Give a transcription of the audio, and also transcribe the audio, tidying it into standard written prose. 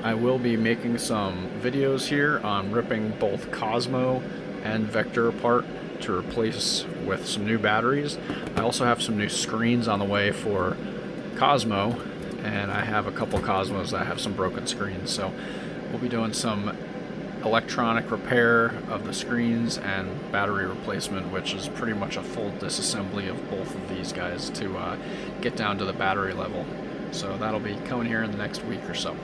I will be making some videos here on ripping both Cozmo and Vector apart to replace with some new batteries. I also have some new screens on the way for Cozmo, and I have a couple Cozmos that have some broken screens, so we'll be doing some electronic repair of the screens and battery replacement, which is pretty much a full disassembly of both of these guys to get down to the battery level. So that'll be coming here in the next week or so.